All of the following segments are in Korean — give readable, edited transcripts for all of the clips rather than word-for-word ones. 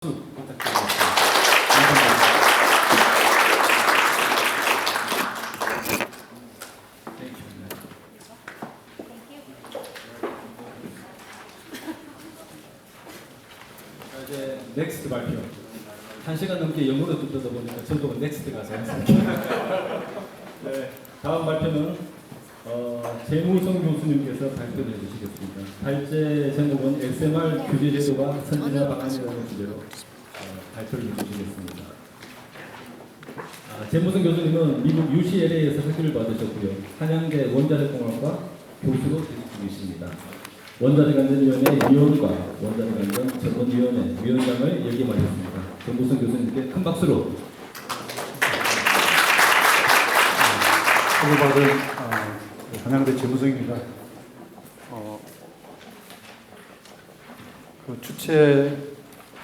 부탁드리겠습니다. 이제 넥스트 발표. 1시간 넘게 영어로 듣다 보니까 저도 넥스트가 생겼습니다. 네, 다음 발표는 재무성 교수님께서 발표를 해주시겠습니다. 발제 제목은 SMR 규제 제도와 선진화 방안이라는 주제로 발표를 해주시겠습니다. 재무성 교수님은 미국 UCLA에서 학위를 받으셨고요. 한양대 원자력공학과 교수로 재직 중이십니다. 원자력안전위원회 위원과 원자력안전 전문위원회 위원장을 역임하셨습니다. 재무성 교수님께 큰 박수로. 선물받은 한양대 재무성입니다. 그 주최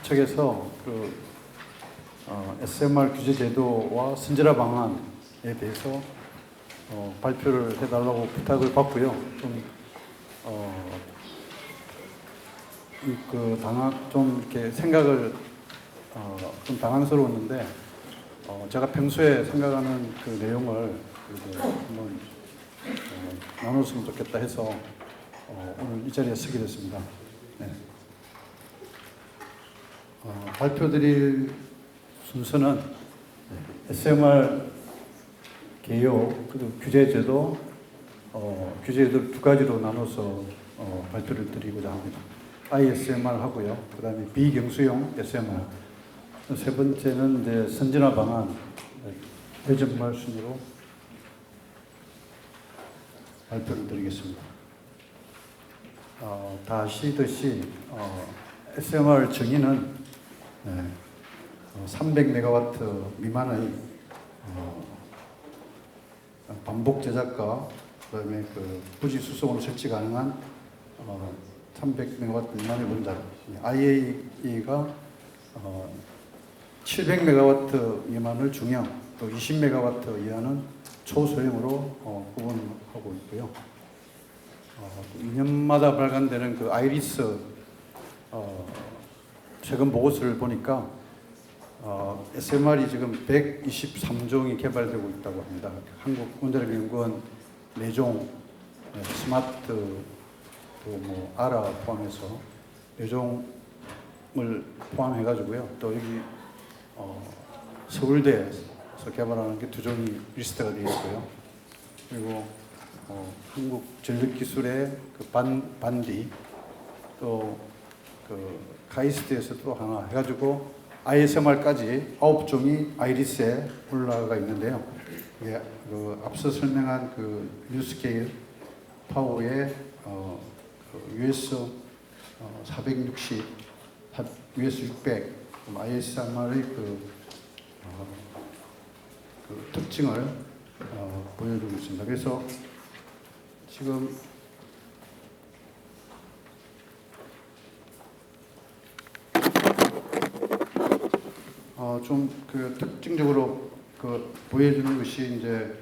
측에서 SMR 규제 제도와 선진화 방안에 대해서 발표를 해달라고 부탁을 받고요. 좀 이렇게 생각을 좀 당황스러웠는데 제가 평소에 생각하는 그 내용을 한번 나눴으면 좋겠다 해서 오늘 이 자리에 서게 됐습니다. 네. 발표드릴 순서는 SMR 개요 그리고 규제제도 규제제도를 두 가지로 나눠서 발표를 드리고자 합니다. ISMR 하고요. 그 다음에 비경수용 SMR. 세 번째는 이제 선진화 방안 대전말 순으로 발표를 드리겠습니다. 다 아시듯이 SMR 정의는 300메가와트 미만의 반복 제작과 그다음에 부지 수송으로 설치 가능한 300메가와트 미만의 원자력, IAEA가 700메가와트 미만을 중형, 또 20메가와트 이하는 초소형으로 구분하고 있고요. 2년마다 발간되는 그 아이리스 최근 보고서를 보니까 SMR이 지금 123종이 개발되고 있다고 합니다. 한국원자력연구원 4종, 스마트 또 아라 포함해서 4종을 포함해가지고요. 또 여기 서울대에서 개발하는 게 2종이 리스트가 되어 있고요. 그리고 한국전력기술의 반디 또 카이스트에서 또 하나 해가지고 ISMR까지 9종이 아이리스에 올라가 있는데요. 이게 앞서 설명한 뉴스케일 파워의 US 460, US 600, ISMR의 특징을 보여주고 있습니다. 그래서 지금 좀 특징적으로 보여주는 것이 이제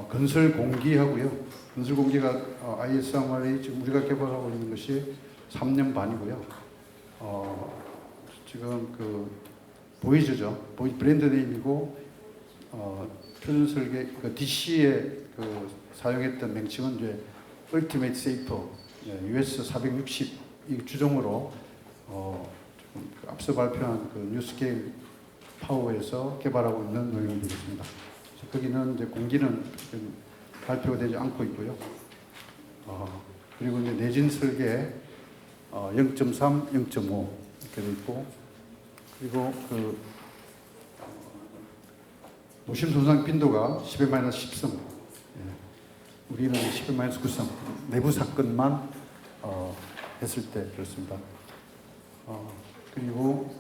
건설 공기하고요. 건설 공기가 ISMR이 지금 우리가 개발하고 있는 것이 3년 반이고요. 지금 보이즈죠. 브랜드 네임이고 표준 설계 DC에 사용했던 명칭은 이제 Ultimate Safer US 460 이 주종으로 앞서 발표한 뉴스케일 파워에서 개발하고 있는 내용이 되겠습니다. 거기는 이제 공기는 발표가 되지 않고 있고요. 그리고 이제 내진 설계 0.3, 0.5 이렇게 되어 있고, 그리고 노심 손상 빈도가 10의 -10성, 우리는 10의 -9성, 내부 사건만 했을 때 그렇습니다. 그리고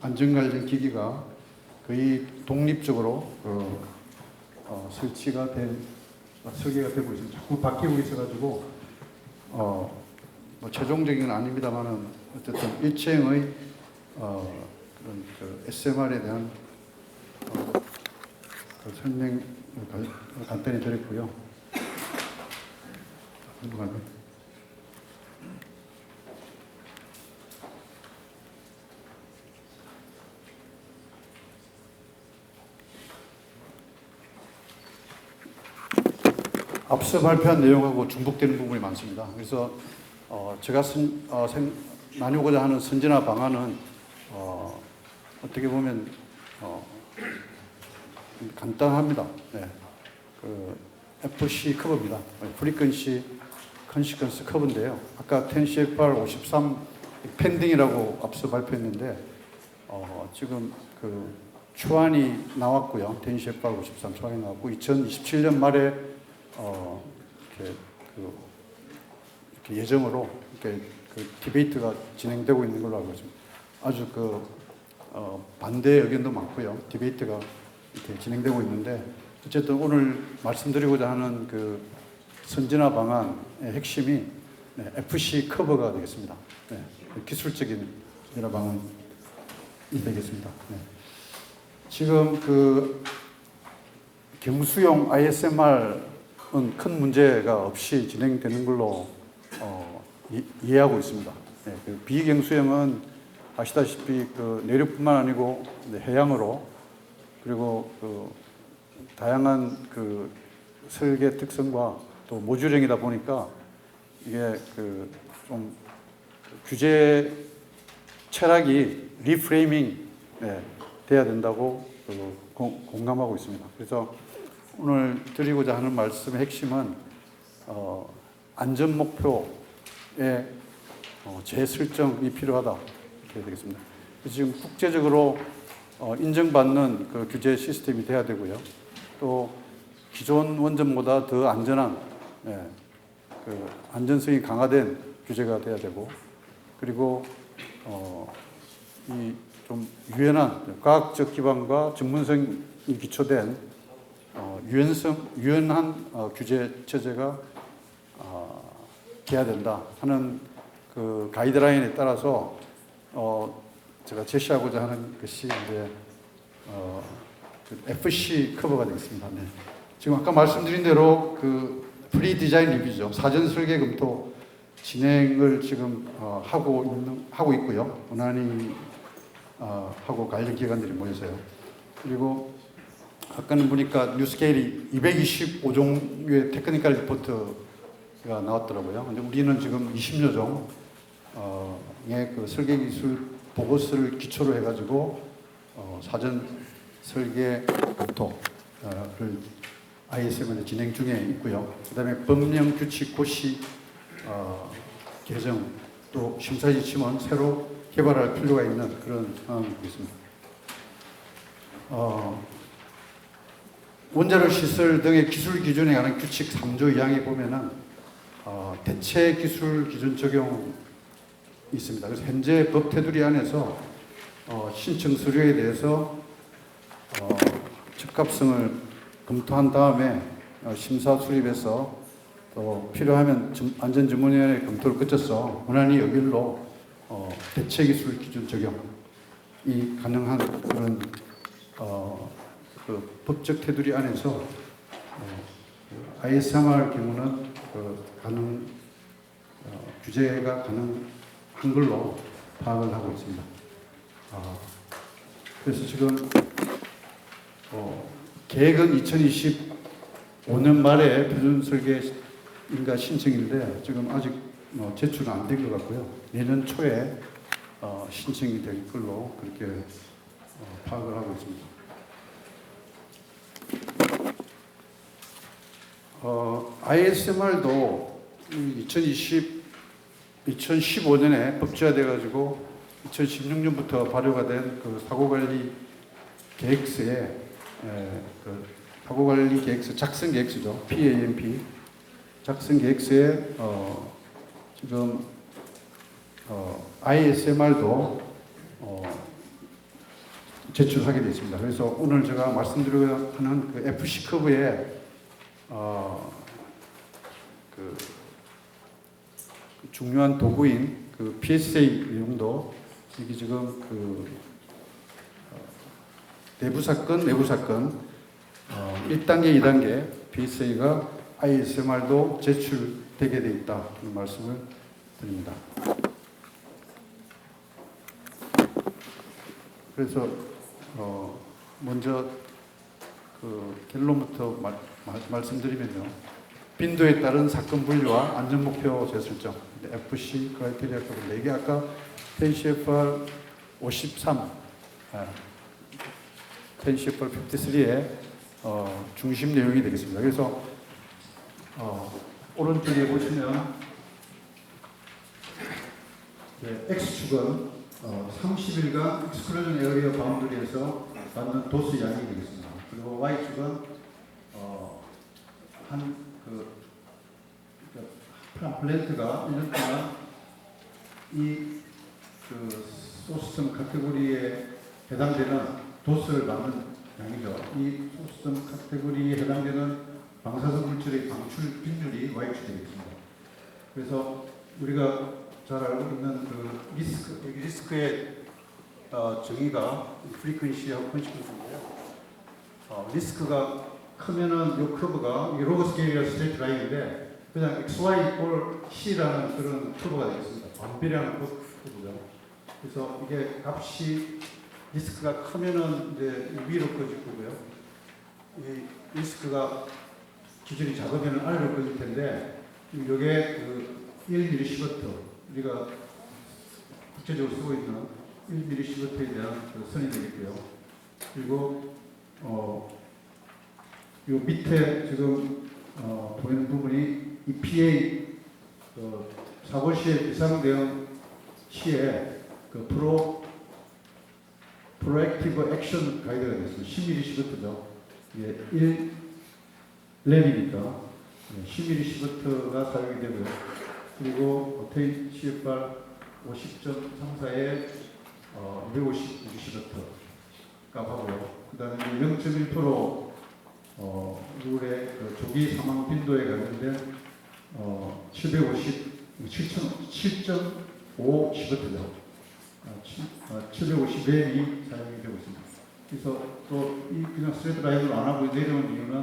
안전관련 기기가 거의 독립적으로 설계가 되고 있습니다. 자꾸 바뀌고 있어가지고 최종적인 건 아닙니다만은 어쨌든 일체형의 그런 SMR에 대한 설명을 간단히 드렸고요. 앞서 발표한 내용하고 중복되는 부분이 많습니다. 그래서 제가 나누고자 하는 선진화 방안은 어떻게 보면 간단합니다. 네. 그 FC 커브입니다. 프리퀀시 컨시퀀스 커브인데요. 아까 10CFR 53 펜딩이라고 앞서 발표했는데 지금 그 초안이 나왔고요. 10CFR 53 초안이 나왔고 2027년 말에 이렇게 예정으로 이렇게 그 디베이트가 진행되고 있는 걸로 알고 있습니다. 아주 반대 의견도 많고요. 디베이트가 이렇게 진행되고 있는데 어쨌든 오늘 말씀드리고자 하는 그 선진화 방안의 핵심이 FC 커버가 되겠습니다. 네, 기술적인 선진화 방안이 되겠습니다. 네. 지금 그 경수용 ISMR은 큰 문제가 없이 진행되는 걸로 이해하고 있습니다. 네, 그 비경수형은 아시다시피 그 내륙뿐만 아니고 해양으로 그리고 그 다양한 그 설계 특성과 또 모듈형이다 보니까 이게 그 좀 규제 철학이 리프레이밍 돼야 된다고 공감하고 있습니다. 그래서 오늘 드리고자 하는 말씀의 핵심은 안전 목표의 재설정이 필요하다 이렇게 되겠습니다. 지금 국제적으로 인정받는 그 규제 시스템이 돼야 되고요. 또 기존 원전보다 더 안전한 그 안전성이 강화된 규제가 돼야 되고 그리고 이 좀 유연한 과학적 기반과 전문성이 기초된 유연한 규제 체제가 돼야 된다 하는 그 가이드라인에 따라서 제가 제시하고자 하는 것이 이제 FC 커버가 되겠습니다. 네. 지금 아까 말씀드린 대로 그 프리 디자인 리뷰죠. 사전 설계 검토 진행을 지금 하고 있고요. 원안이 하고 관련 기관들이 모여서요. 그리고 아까는 보니까 뉴스케일이 225종의 테크니컬 리포트가 나왔더라고요. 근데 우리는 지금 20여 종의 그 설계 기술 보고서를 기초로 해가지고 사전 설계 검토를 ISM에 진행 중에 있고요. 그다음에 법령 규칙 고시 개정 또 심사 지침은 새로 개발할 필요가 있는 그런 상황이고 있습니다. 원자력 시설 등의 기술 기준에 관한 규칙 3조 2항에 보면은 대체 기술 기준 적용이 있습니다. 그래서 현재 법 테두리 안에서 신청 서류에 대해서 적합성을 검토한 다음에 심사 수립해서 또 필요하면 안전전문위원회 검토를 거쳐서 원안이 여길로 대체 기술 기준 적용이 가능한 그런 그 법적 테두리 안에서 ISMR 경우는 규제가 가능한 걸로 파악을 하고 있습니다. 그래서 지금 계획은 2025년 말에 표준 설계인가 신청인데 지금 아직 제출은 안 된 것 같고요. 내년 초에 신청이 될 걸로 그렇게 파악을 하고 있습니다. ISMR도 2015년에 법제화돼가지고 2016년부터 발효가 된 그 사고관리 계획서에 그 사고관리 계획서 작성 계획서죠. PAMP 작성 계획서에 지금 ISMR도 제출하게 되어 있습니다. 그래서 오늘 제가 말씀드리려 하는 그 FC 커브의 그 중요한 도구인 그 PSA 내용도 이게 지금 그 내부 사건, 외부 사건 1단계, 2단계 PSA가 ISMR도 제출되게 되어 있다 는 말씀을 드립니다. 그래서 먼저 그 결론부터 말씀드리면요. 빈도에 따른 사건 분류와 안전 목표 재설정, FC 크라이테리아 코드 4개 아까 10CFR 53, 10CFR 53의 중심 내용이 되겠습니다. 그래서 오른쪽에 보시면 X축은 30일간 익스클루전 에어리어 바운더리에서 받는 도수 양이 되겠습니다. 그리고 Y축은 플랜트가 1년 동안 이 소스점 카테고리에 해당되는 도수를 받는 양이죠. 이 소스점 카테고리에 해당되는 방사성 물질의 방출 빈율이 Y축이 되겠습니다. 그래서 우리가 잘 알고 있는 그 리스크의 정의가 프리퀀시하고 컨시퀀스인데요. 리스크가 크면은 이 커브가 이 로그 스케일이라 스트레이트 라인인데 그냥 XY 이퀄 C라는 그런 커브가 되겠습니다. 반비례하는 커브죠. 그래서 이게 값이 리스크가 크면은 이제 위로 꺼질 거고요. 이 리스크가 기준이 작으면 아래로 꺼질 텐데 이게 그 1mSv 우리가 국제적으로 쓰고 있는 1mSv에 대한 그 선이 되겠고요. 그리고 요 밑에 지금 보이는 부분이 EPA 사고 시에 비상 대응 시에 그 프로액티브 액션 가이드가 됐습니다. 10mSv죠. 이게 1렙이니까 10mSv가 사용이 되고요. 그리고 10CFR 50.34에 250mSv가 하고요. 그 다음에 0.1% 룰의 그 조기 사망 빈도에 관련된 7.5mSv죠. 750m이 사용이 되고 있습니다. 그래서 또 이 그냥 스트레이트 라인으로 안 하고 내려온 이유는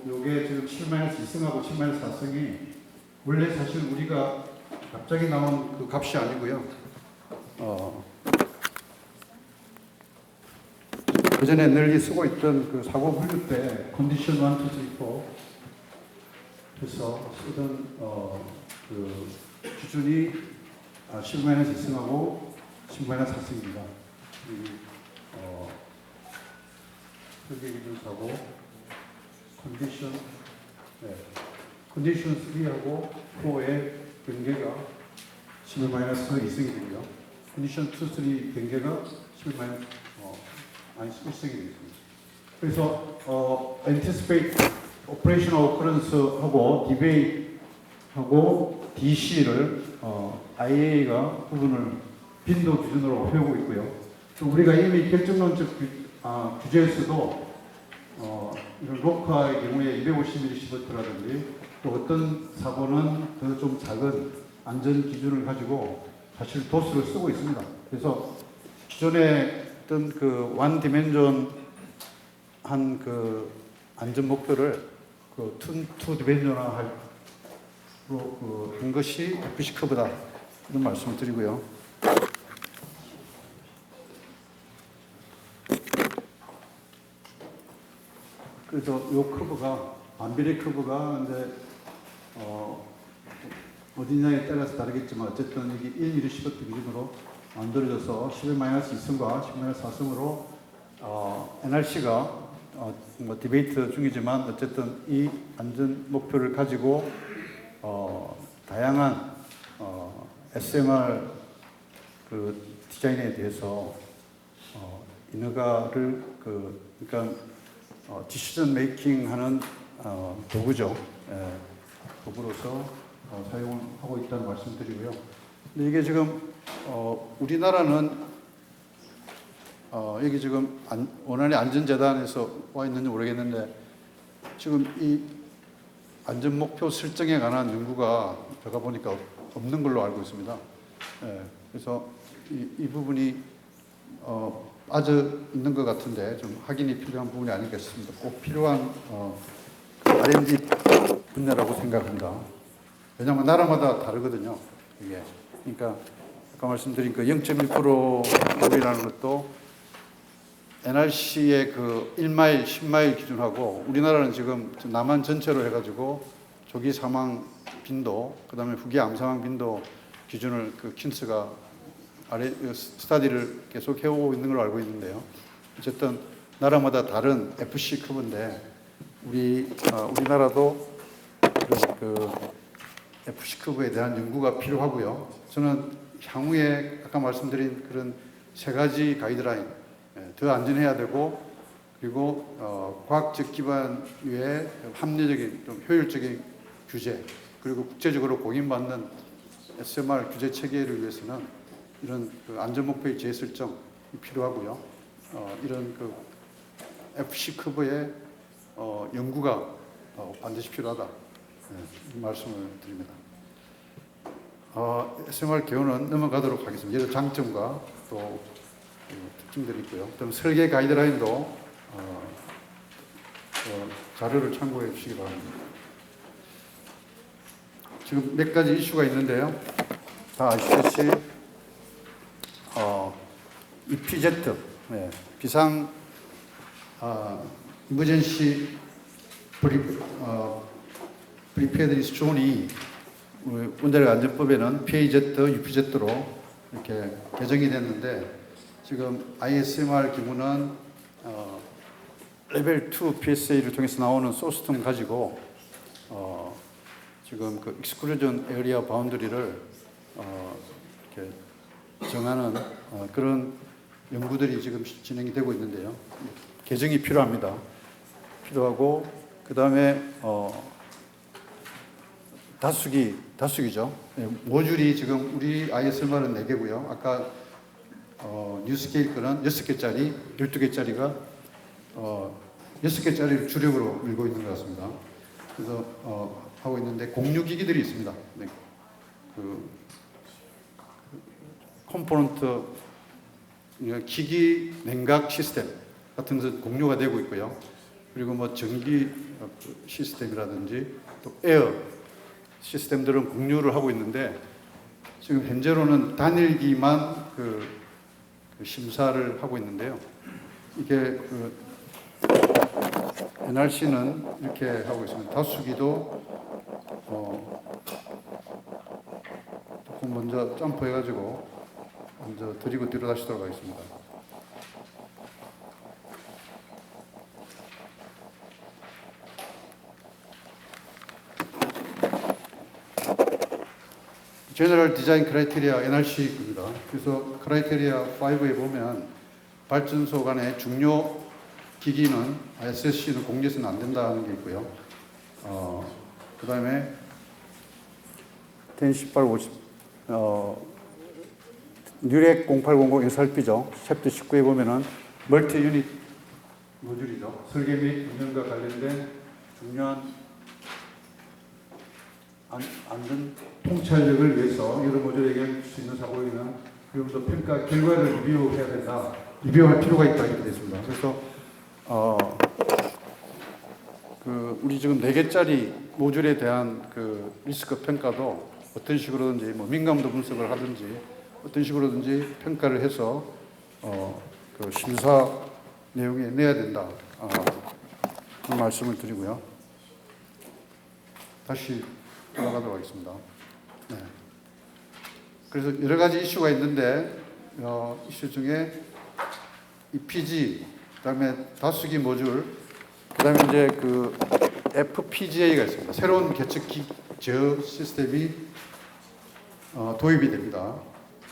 요게 지금 7-2승하고 7-4승이 원래 사실 우리가 갑자기 나온 그 값이 아니고요. 그전에 널리 쓰고 있던 그 사고 분류 때 컨디션 1, 2, 3, 4 해서 쓰던 그 기준이 10-2승하고 10-4승입니다. 설계 기준 사고 컨디션, 컨디션 3하고 4의 경계가 10-2승이고요. 컨디션 2, 3 경계가 10-1승이 되겠습니다. 그래서 anticipate operational occurrence하고 debate하고 DC를 IA가 부분을 빈도 기준으로 배우고 있고요. 또 우리가 이미 결정론적 규제에서도 이런 로카의 경우에 250mSv라든지 또 어떤 사고는 더 좀 작은 안전 기준을 가지고 사실 도수를 쓰고 있습니다. 그래서 기존에 어떤 그 원 디멘전 한 그 안전 목표를 그 투 디멘전화로 한 것이 FBC 커브다 이런 말씀을 드리고요. 그래서 요 커브가 반비례 커브가 이제 어디냐에 따라서 다르겠지만 어쨌든 이게 1mSv 기준으로 만들어져서 10-2승과 10-4승으로 NRC가 뭐 디베이트 중이지만 어쨌든 이 안전 목표를 가지고 다양한 SMR 그 디자인에 대해서 인허가를 그러니까 디시전 메이킹하는 도구죠. 도구로서 사용을 하고 있다는 말씀드리고요. 근데 이게 지금 우리나라는 여기 지금 원안의 안전재단에서 와 있는지 모르겠는데 지금 이 안전 목표 설정에 관한 연구가 제가 보니까 없는 걸로 알고 있습니다. 그래서 이 부분이 빠져 있는 것 같은데 좀 확인이 필요한 부분이 아니겠습니다. 꼭 필요한 R&D 분야라고 생각합니다. 왜냐하면 나라마다 다르거든요. 이게 그러니까 아까 말씀드린 그 0.1%율이라는 것도 NRC의 그 1마일, 10마일 기준하고 우리나라는 지금 남한 전체로 해가지고 조기 사망 빈도, 그다음에 후기 암 사망 빈도 기준을 그 킨스가 스타디를 계속 해오고 있는 걸로 알고 있는데요. 어쨌든 나라마다 다른 FC 커브인데 우리나라도 그 FC 커브에 대한 연구가 필요하고요. 저는 향후에 아까 말씀드린 그런 세 가지 가이드라인, 더 안전해야 되고, 그리고 과학적 기반 위에 합리적인 좀 효율적인 규제, 그리고 국제적으로 공인받는 SMR 규제 체계를 위해서는 이런 그 안전 목표의 재설정이 필요하고요. 이런 그 FC 커브의 연구가 반드시 필요하다. 이 말씀을 드립니다. SMR 개요는 넘어가도록 하겠습니다. 여러 장점과 또 특징들이 있고요. 그다음 설계 가이드라인도 자료를 참고해 주시기 바랍니다. 지금 몇 가지 이슈가 있는데요. 다 아시다시피 EPZ, 비상 이머전시 프리페어드 인스트루먼이 원자력 안전법에는 PAZ, UPZ로 이렇게 개정이 됐는데 지금 ISMR 기구는 레벨 2 PSA를 통해서 나오는 소스텀 가지고 지금 그 익스클루전 에리아 바운더리를 이렇게 정하는 그런 연구들이 지금 진행이 되고 있는데요. 개정이 필요합니다. 필요하고 그 다음에 다수기죠. 모듈이 지금 우리 ISMR은 4개고요. 아까 뉴스케일 거는 6개짜리, 12개짜리가 6개짜리를 주력으로 밀고 있는 것 같습니다. 그래서 하고 있는데 공유기기들이 있습니다. 네. 그 컴포넌트 기기 냉각 시스템 같은 것은 공유가 되고 있고요. 그리고 뭐 전기 시스템이라든지 또 에어 시스템들은 공유를 하고 있는데 지금 현재로는 단일기만 그 심사를 하고 있는데요. 이게 NRC는 이렇게 하고 있습니다. 다수기도 조금 먼저 점프해가지고 먼저 드리고 뒤로 다시 돌아가겠습니다. 제너럴 디자인 크라이테리아 NRC입니다. 그래서 크라이테리아 5에 보면 발전소 간의 중요 기기는 SSC는 공개해서는 안 된다는 게 있고요. 그 다음에 10, 18, 50 뉴렉 0800 SRP죠. 챕터 19에 보면은 멀티 유닛 모듈이죠. 설계 및 운영과 관련된 중요한 안전 통찰력을 위해서 여러 모듈에게 할 수 있는 사고에는 그리고 또 평가 결과를 리뷰해야 된다. 리뷰할 필요가 있다 이렇게 됐습니다. 그래서 우리 지금 4개짜리 모듈에 대한 그 리스크 평가도 어떤 식으로든지 뭐 민감도 분석을 하든지 어떤 식으로든지 평가를 해서 그 심사 내용에 내야 된다. 그 말씀을 드리고요. 다시 돌아가도록 하겠습니다. 네. 그래서 여러 가지 이슈가 있는데 이슈 중에 EPG, 그다음에 다수기 모듈, 그다음에 이제 그 FPGA가 있습니다. 새로운 계측 제어 시스템이 도입이 됩니다.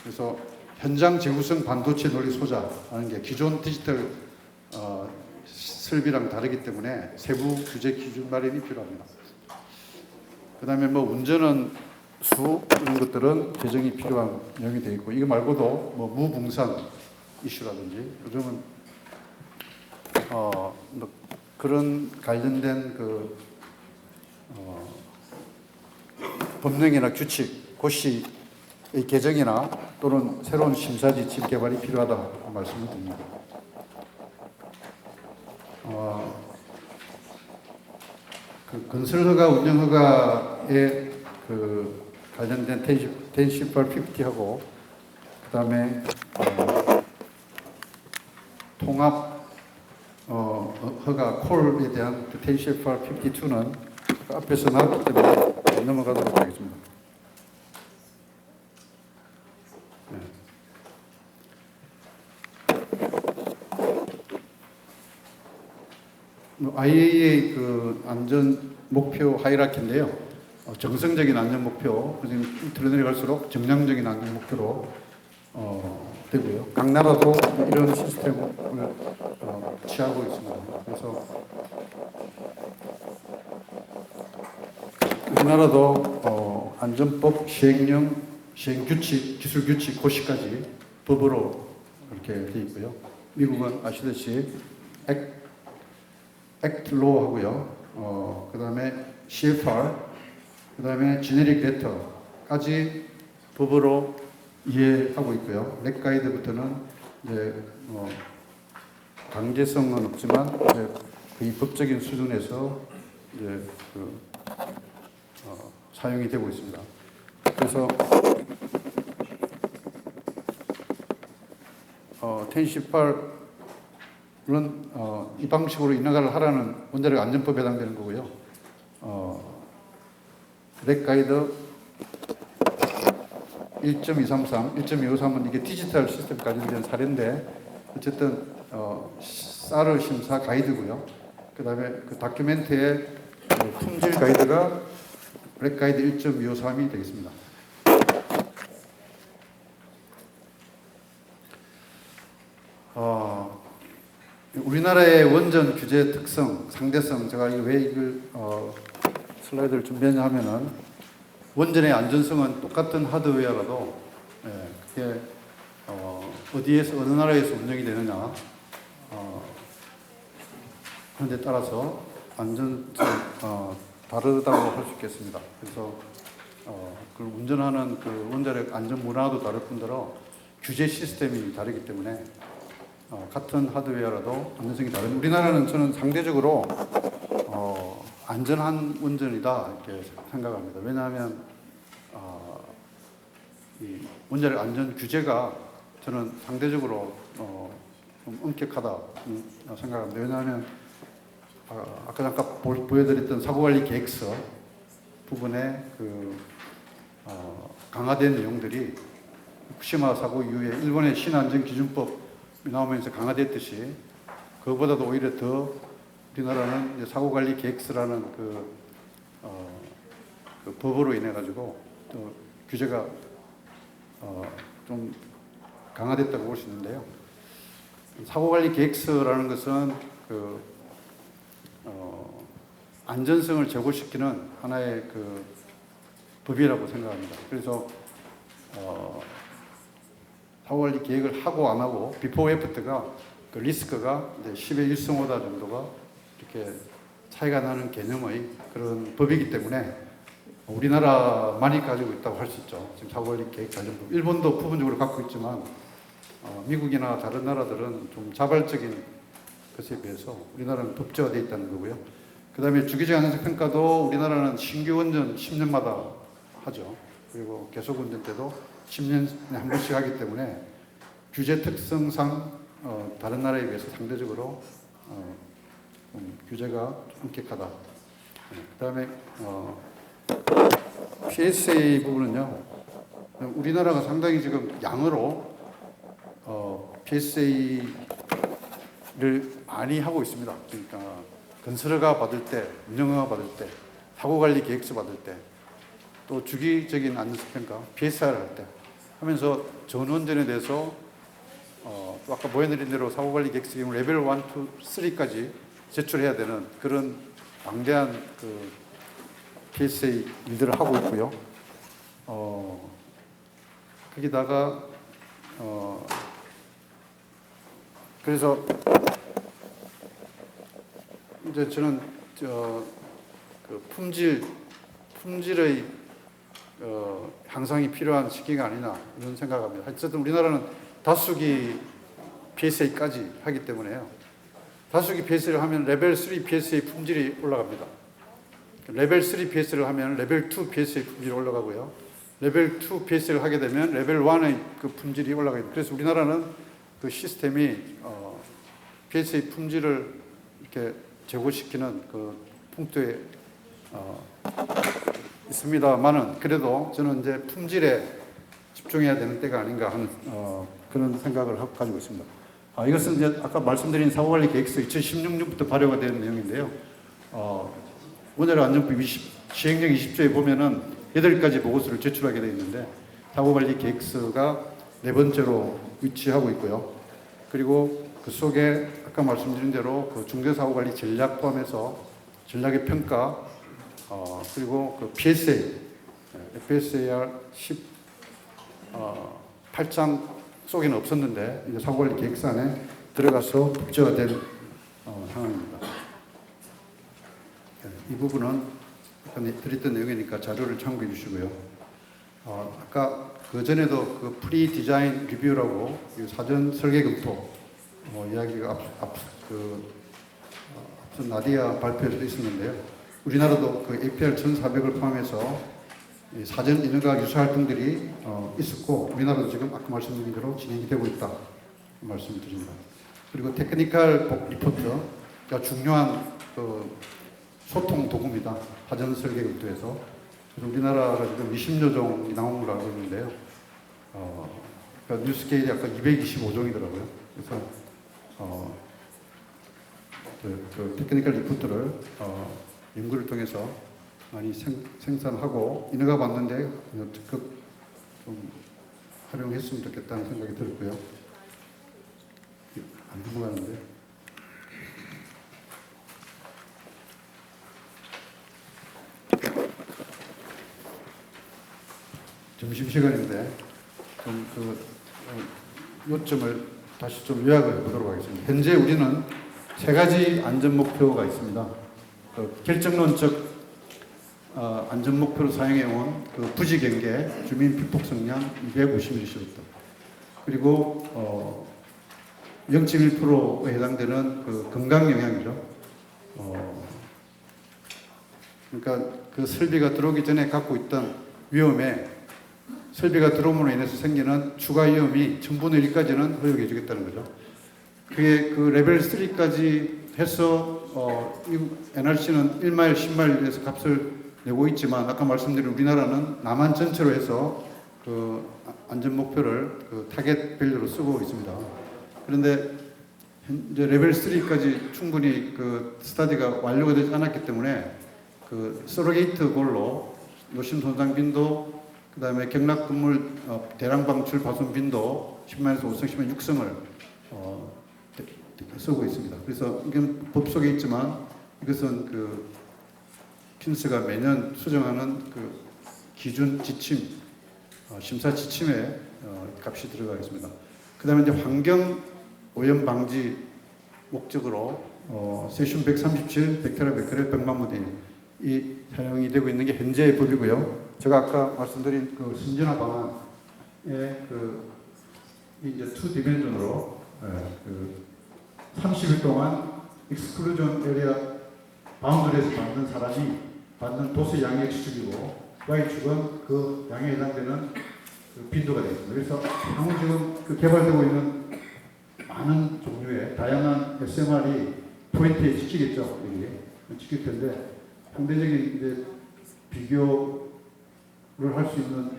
그래서 현장 재구성 반도체 논리 소자라는 게 기존 디지털 설비랑 다르기 때문에 세부 규제 기준 마련이 필요합니다. 그다음에 뭐 운전은 수 이런 것들은 개정이 필요한 내용이 되어 있고 이거 말고도 뭐 무붕산 이슈라든지 요즘은 뭐 그런 관련된 그 법령이나 규칙, 고시의 개정이나 또는 새로운 심사 지침 개발이 필요하다고 말씀을 드립니다. 그 건설허가, 운영허가에 그 관련된 10, 18, 50하고 그 다음에 통합 허가 콜에 대한 그 10CFR 52는 앞에서 나왔기 때문에 넘어가도록 하겠습니다. IAEA 그 안전 목표 하이라키인데요. 정성적인 안전 목표, 지금 밑으로 내려갈수록 정량적인 안전 목표로 되고요. 각 나라도 이런 시스템을 취하고 있습니다. 그래서 우리나라도 안전법 시행령, 시행규칙, 기술규칙 고시까지 법으로 이렇게 되어 있고요. 미국은 아시듯이 액트로 하고요. 그 다음에 CFR, 그 다음에 지네릭 레터까지 법으로 이해하고 있고요. 렉 가이드부터는 이제 강제성은 없지만 이제 거의 법적인 수준에서 이제 사용이 되고 있습니다. 그래서 1018은 이 방식으로 인허가를 하라는 원자력 안전법에 해당되는 거고요. 렉 가이드 1.233, 1.253은 이게 디지털 시스템 관련된 사례인데 어쨌든 사르 심사 가이드고요. 그 다음에 그 다큐멘트의 품질 가이드가 렉 가이드 1.253이 되겠습니다. 우리나라의 원전 규제 특성, 상대성, 제가 왜 이걸 슬라이드를 준비했냐 하면은 원전의 안전성은 똑같은 하드웨어라도 그게 어디에서 어느 나라에서 운영이 되느냐 하는 데 따라서 안전성 다르다고 할 수 있겠습니다. 그래서 그 운전하는 그 원자력 안전 문화도 다를 뿐더러 규제 시스템이 다르기 때문에 같은 하드웨어라도 안전성이 다른. 우리나라는 저는 상대적으로 안전한 원전이다 이렇게 생각합니다. 왜냐하면 이 원자력 안전 규제가 저는 상대적으로 좀 엄격하다 생각합니다. 왜냐하면 아까 잠깐 보여드렸던 사고관리 계획서 부분에 그 강화된 내용들이 후쿠시마 사고 이후에 일본의 신안전기준법이 나오면서 강화됐듯이 그것보다도 오히려 더 우리나라는 사고관리 계획서라는 그 법으로 인해 가지고 또 규제가 좀 강화됐다고 볼 수 있는데요. 사고관리 계획서라는 것은 그 안전성을 제고시키는 하나의 그 법이라고 생각합니다. 그래서 사고관리 계획을 하고 안 하고 비포 애프터가 그 리스크가 이제 10의 1승호다 정도가 이렇게 차이가 나는 개념의 그런 법이기 때문에 우리나라만이 가지고 있다고 할 수 있죠. 지금 사고관리 계획 관련법. 일본도 부분적으로 갖고 있지만 미국이나 다른 나라들은 좀 자발적인 것에 비해서 우리나라는 법제화되어 있다는 거고요. 그 다음에 주기적 안전성 평가도 우리나라는 신규 원전 10년마다 하죠. 그리고 계속 운전 때도 10년에 한 번씩 하기 때문에 규제 특성상 다른 나라에 비해서 상대적으로 규제가 엄격하다. 그 다음에 PSA 부분은요. 우리나라가 상당히 지금 양으로 PSA를 많이 하고 있습니다. 그러니까 건설허가 받을 때, 운영허가 받을 때, 사고관리 계획서 받을 때, 또 주기적인 안전성 평가, PSR을 할 때 하면서 전원전에 대해서 또 아까 보여드린 대로 사고관리 계획서 경우 레벨 1, 2, 3까지 제출해야 되는 그런 방대한 그 PSA 일들을 하고 있고요. 거기다가 그래서 이제 저는 그 품질의 향상이 필요한 시기가 아니냐 이런 생각합니다. 어쨌든 우리나라는 다수기 PSA까지 하기 때문에요. 다수기 PSA를 하면 레벨 3 PSA 품질이 올라갑니다. 레벨 3 PSA를 하면 레벨 2 PSA 품질이 올라가고요. 레벨 2 PSA를 하게 되면 레벨 1의 그 품질이 올라가게 됩니다. 그래서 우리나라는 그 시스템이 PSA 품질을 이렇게 제고시키는 그 풍토에 있습니다만은 그래도 저는 이제 품질에 집중해야 되는 때가 아닌가 하는 그런 생각을 가지고 있습니다. 이것은 이제 아까 말씀드린 사고관리 계획서 2016년부터 발효가 된 내용인데요. 원자력 안전법 시행령 20조에 보면은 8가지 보고서를 제출하게 되어 있는데 사고관리 계획서가 네 번째로 위치하고 있고요. 그리고 그 속에 아까 말씀드린 대로 그 중대사고관리 전략 포함해서 전략의 평가 그리고 그 PSA, FSAR 8장 속에는 없었는데 이제 사고관리 계획서 안에 들어가서 복제화된 상황입니다. 이 부분은 아까 드렸던 내용이니까 자료를 참고해 주시고요. 아까 그 전에도 그 프리 디자인 리뷰라고 사전 설계 검토 이야기가 앞선 나디아 발표에서 있었는데요. 우리나라도 그 APR 1,400을 포함해서 사전 인허가 유사 활동들이 있었고 우리나라도 지금 아까 말씀드린 대로 진행이 되고 있다 말씀을 드립니다. 그리고 테크니컬 리포트가 중요한 그 소통 도구입니다. 사전 설계 검토에서 우리나라가 지금 20여 종이 나온 걸로 알고 있는데요. 그러니까 뉴스케일이 아까 225종이더라고요. 그래서 그 테크니컬 리포트를 연구를 통해서 많이 생산하고 인허가 받는데 적극 좀 활용했으면 좋겠다는 생각이 들었고요. 안 넘어가는데. 점심시간인데 좀 요점을 다시 좀 요약을 해보도록 하겠습니다. 현재 우리는 3가지 안전목표가 있습니다. 결정론적 안전목표로 사용해온 그 부지경계 주민 피폭성량 250ml부터 그리고 0.1%에 해당되는 그 건강영향이죠. 그러니까 그 설비가 들어오기 전에 갖고 있던 위험에 설비가 들어옴으로 인해서 생기는 추가 위험이 1000분의 1까지는 허용해 주겠다는 거죠. 그게 그 레벨 3까지 해서 미국 NRC는 1마일, 10마일에서 값을 내고 있지만 아까 말씀드린 우리나라는 남한 전체로 해서 그 안전 목표를 그 타겟 밸류로 쓰고 있습니다. 그런데 이제 레벨 3까지 충분히 그 스터디가 완료가 되지 않았기 때문에 그 서로게이트 골로 노심 손상 빈도 그다음에 경락 건물 대량 방출 파손 빈도 10만에서 5성, 10만 6성을 쓰고 있습니다. 그래서 이건 법 속에 있지만 이것은 그 킨스가 매년 수정하는 그 기준 지침 심사 지침에 값이 들어가겠습니다. 그다음에 이제 환경 오염 방지 목적으로 세슘 137 벡테라베크렐 100만 모델이 사용이 되고 있는 게 현재의 법이고요. 제가 아까 말씀드린 그 순진화 방안에 그 이제 2디멘전으로 그 30일 동안 익스클루전 에리아 바운드리에서 받는 사람이 받는 도수 양의 추측이고 Y축은 그 양에 해당되는 그 빈도가 되겠습니다. 그래서 향후 지금 그 개발되고 있는 많은 종류의 다양한 SMR이 포인트에 찍히겠죠. 여기 찍힐 텐데 상대적인 이제 비교를 할 수 있는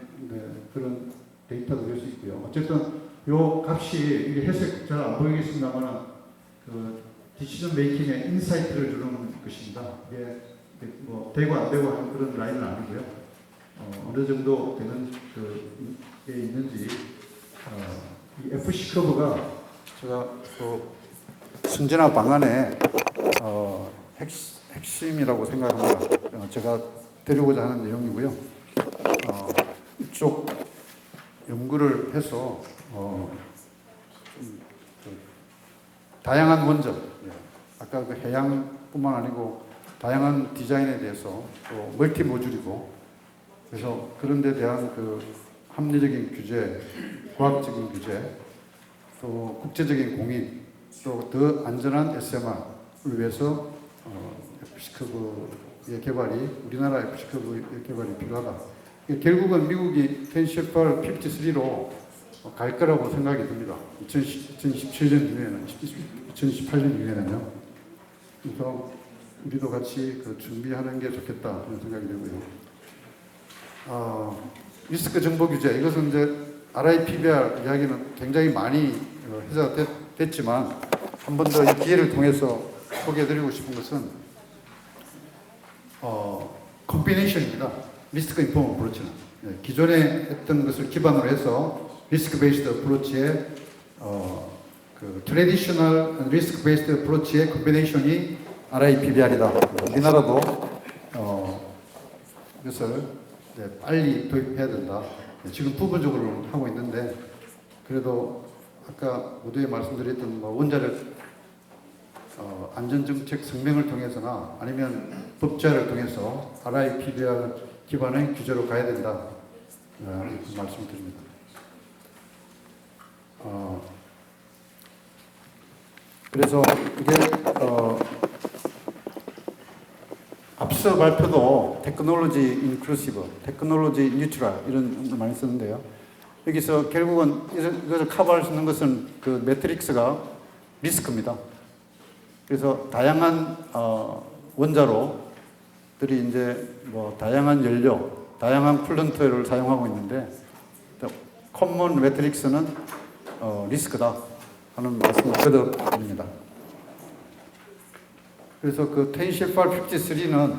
그런 데이터도 될 수 있고요. 어쨌든 요 값이 이게 해석 잘 안 보이겠습니다만 그 디시전 메이킹에 인사이트를 주는 것입니다. 이게 뭐 되고 안 되고 하는 그런 라인은 아니고요. 어느 정도 되는 그게 있는지 이 FC 커브가 제가 그 순진화 방안의 핵심이라고 생각합니다. 제가 드리고자 하는 내용이고요. 이쪽 연구를 해서 다양한 원전, 아까 그 해양뿐만 아니고 다양한 디자인에 대해서 또 멀티 모듈이고 그래서 그런 데 대한 그 합리적인 규제, 과학적인 규제, 또 국제적인 공인, 또 더 안전한 SMR을 위해서 FC커브의 개발이 우리나라 FC커브의 개발이 필요하다. 결국은 미국이 10CFR 53로 갈 거라고 생각이 듭니다. 2017년 이후에는, 2018년 이후에는요. 그래서 우리도 같이 그 준비하는 게 좋겠다 이런 생각이 들고요. 리스크 정보 규제 이것은 이제 RIPBR 이야기는 굉장히 많이 해제가 됐지만 한 번 더 이 기회를 통해서 소개해드리고 싶은 것은 컴비네이션입니다. 리스크 인포머 어프로치는 기존에 했던 것을 기반으로 해서 리스크 베이스드 어프로치의 그 트레디셔널 리스크 베이스드 어프로치의 컴비네이션이 RIPBR이다. 우리나라도 이것을 빨리 도입해야 된다. 지금 부분적으로 하고 있는데 그래도 아까 모두에 말씀드렸던 원자력 안전정책 성명을 통해서나 아니면 법제화를 통해서 RIPBR 기반의 규제로 가야 된다. 이렇게 말씀드립니다. 그래서 이게 앞서 발표도 테크놀로지 인클루시브, 테크놀로지 뉴트럴 이런 거 많이 쓰는데요. 여기서 결국은 이것을 커버할 수 있는 것은 그 매트릭스가 리스크입니다. 그래서 다양한 원자로들이 이제 다양한 연료, 다양한 쿨런트를 사용하고 있는데 커먼 매트릭스는 리스크다 하는 말씀을 드립니다. 그래서 그 10CFR53는